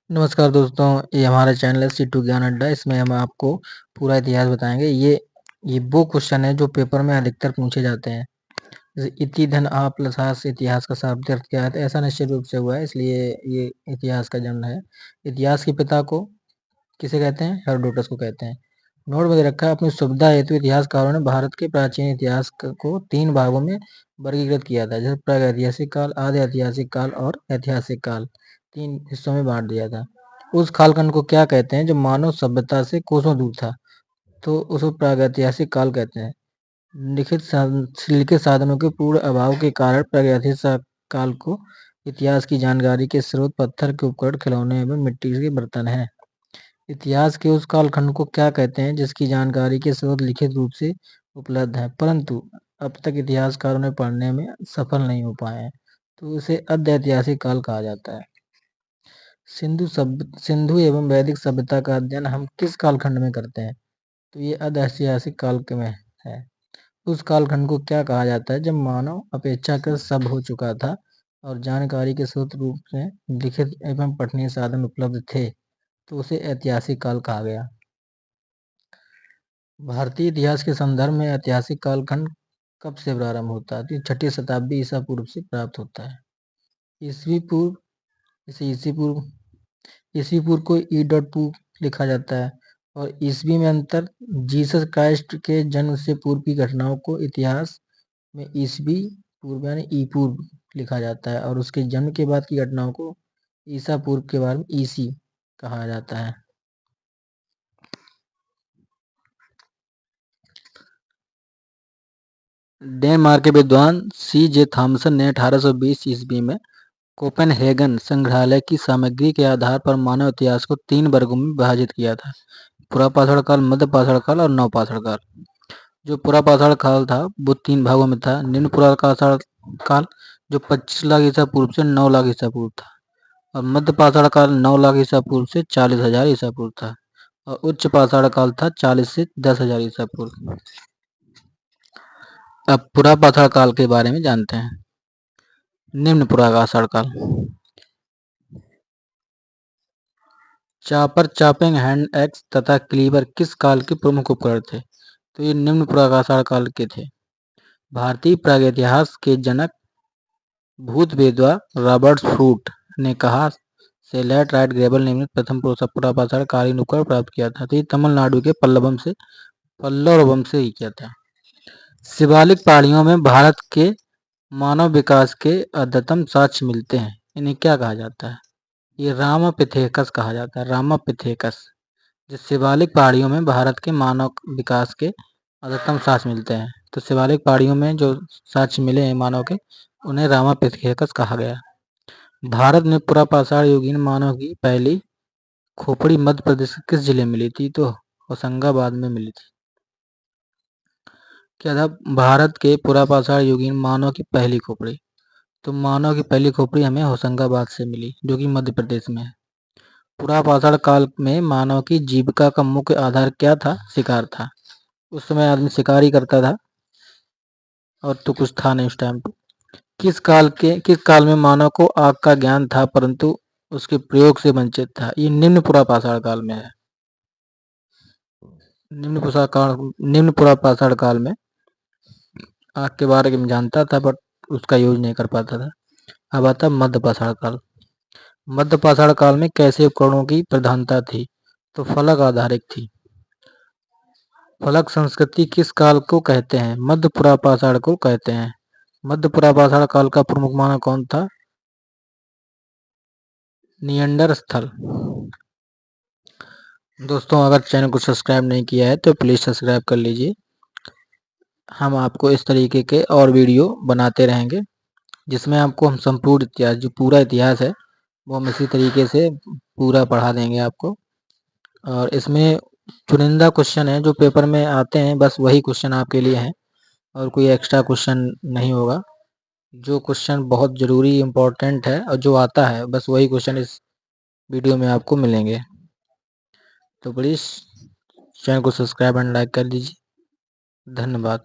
नमस्कार दोस्तों, ये हमारा चैनल है सीटू ज्ञान अड्डा। इसमें हम आपको पूरा इतिहास बताएंगे। ये वो क्वेश्चन है जो पेपर में अधिकतर पूछे जाते हैं। जैसे इति धन आ प्लस हास इतिहास का शाब्दिक अर्थ क्या है? तो ऐसा निश्चित रूप से हुआ है, इसलिए ये इतिहास का जन्म है। इतिहास के पिता को किसे कहते हैं? हेरोडोटस को कहते हैं। नोट में दे रखा है, अपनी सुविधा हेतु इतिहासकारों ने भारत के प्राचीन इतिहास को 3 भागों में वर्गीकृत किया था। जैसे प्रागैतिहासिक काल, आधि ऐतिहासिक काल और ऐतिहासिक काल। 3 हिस्सों में बांट दिया था। उस कालखंड को क्या कहते हैं जो मानव सभ्यता से कोसों दूर था? तो उसको प्रागैतिहासिक काल कहते हैं। लिखित साधनों के पूर्ण अभाव के कारण प्रागैतिहासिक काल को इतिहास की जानकारी के स्रोत पत्थर के उपकरण, खिलौने एवं मिट्टी के बर्तन हैं। इतिहास के उस कालखंड को क्या कहते हैं जिसकी जानकारी के स्रोत लिखित रूप से उपलब्ध है, परंतु अब तक इतिहासकारों ने पढ़ने में सफल नहीं हो पाए हैं? तो उसे अर्ध ऐतिहासिक काल कहा जाता है। सिंधु एवं वैदिक सभ्यता का अध्ययन हम किस कालखंड में करते हैं? तो ये अर्ध ऐतिहासिक काल के में है। उस कालखंड को क्या कहा जाता है जब मानव अपेक्षाकृत सब हो चुका था और जानकारी के स्रोत रूप से लिखित एवं पठनीय साधन उपलब्ध थे? तो उसे ऐतिहासिक काल कहा गया। भारतीय इतिहास के संदर्भ में ऐतिहासिक कालखंड कब से प्रारंभ होता है? तो 6ठी शताब्दी ईसा पूर्व से प्राप्त होता है। ईसवी पूर्व इसे ईसवी पूर्व को ई.पू लिखा जाता है और ईसवी में अंतर जीसस क्राइस्ट के जन्म से पूर्व की घटनाओं को इतिहास में ईसवी पूर्व यानी ई पूर्व लिखा जाता है और उसके जन्म के बाद की घटनाओं को ईसा पूर्व के बारे में ईसी कहा जाता है। डेनमार्क के विद्वान C.J. थॉमसन ने 1820 ईस्वी में कोपेनहेगन संग्रहालय की सामग्री के आधार पर मानव इतिहास को 3 वर्गों में विभाजित किया था: पुरापाषाण काल, मध्य पाषाण काल और नवपाषाण काल। जो पुरापाषाण काल था वो 3 भागों में था। निम्न पुरापाषाण काल जो 25 लाख ईसा पूर्व से 9 लाख ईसा पूर्व था, और मध्य पाषाण काल 9 लाख ईसा पूर्व से 40,000 ईसा पूर्व था, और उच्च पाषाण काल था 40 से 10,000 ईसा पूर्व। अब पुरापाषाण काल के बारे में जानते हैं। निम्न पुरापाषाण काल। चापर, चॉपिंग हैंड एक्स तथा क्लीवर किस काल के प्रमुख उपकरण थे? तो ये निम्न पुरापाषाण काल के थे। भारतीय प्रागैतिहास के जनक भूतवेदवा रॉबर्ट फ्रूट ने कहा से लैटराइट ग्रेबल निम्नलिखित प्रथम पुरापाषाण कालीन उपकरण प्राप्त किया था। तो ये तमिलनाडु के पल्लवम से ही किया था। शिवालिक पहाड़ियों में भारत के मानव विकास के अद्यतन साक्ष्य मिलते हैं। इन्हें क्या कहा जाता है? ये रामापिथेकस कहा जाता है। रामापिथेकस। जिस शिवालिक पहाड़ियों में भारत के मानव विकास के अधिकतम साक्ष्य मिलते हैं, तो शिवालिक पहाड़ियों में जो साक्ष्य मिले हैं मानव के, उन्हें रामापिथेकस कहा गया। भारत में पुरापाषाण युगीन मानव की पहली खोपड़ी मध्य प्रदेश के किस जिले में मिली थी? तो होशंगाबाद में मिली थी। क्या था भारत के पुरापाषाण युगीन मानव की पहली खोपड़ी? तो मानव की पहली खोपड़ी हमें होशंगाबाद से मिली, जो कि मध्य प्रदेश में है। पुरापाषाण काल में मानव की जीविका का मुख्य आधार क्या था? शिकार था। उस समय आदमी शिकार ही करता था और तो कुछ था नहीं उस टाइम पे। किस काल में मानव को आग का ज्ञान था परंतु उसके प्रयोग से वंचित था? ये निम्न पुरापाषाण काल में है। निम्न पुरापाषाण काल में आग के बारे में जानता था बट उसका यूज नहीं कर पाता था। अब आता मध्य पाषाण काल। मध्य पाषाण काल में कैसे उपकरणों की प्रधानता थी? तो फलक आधारित थी। फलक संस्कृति किस काल को कहते हैं? मध्य पुरापाषाण को कहते हैं। मध्य पुरापाषाण काल का प्रमुख मानव कौन था? निएंडरस्थल। दोस्तों, अगर चैनल को सब्सक्राइब नहीं किया है तो प्लीज़ सब्सक्राइब कर लीजिए। हम आपको इस तरीके के और वीडियो बनाते रहेंगे जिसमें आपको हम संपूर्ण इतिहास, जो पूरा इतिहास है वो हम इसी तरीके से पूरा पढ़ा देंगे आपको। और इसमें चुनिंदा क्वेश्चन है जो पेपर में आते हैं, बस वही क्वेश्चन आपके लिए हैं और कोई एक्स्ट्रा क्वेश्चन नहीं होगा। जो क्वेश्चन बहुत ज़रूरी इम्पोर्टेंट है और जो आता है बस वही क्वेश्चन इस वीडियो में आपको मिलेंगे। तो प्लीज़ चैनल को सब्सक्राइब एंड लाइक कर दीजिए। धन्यवाद।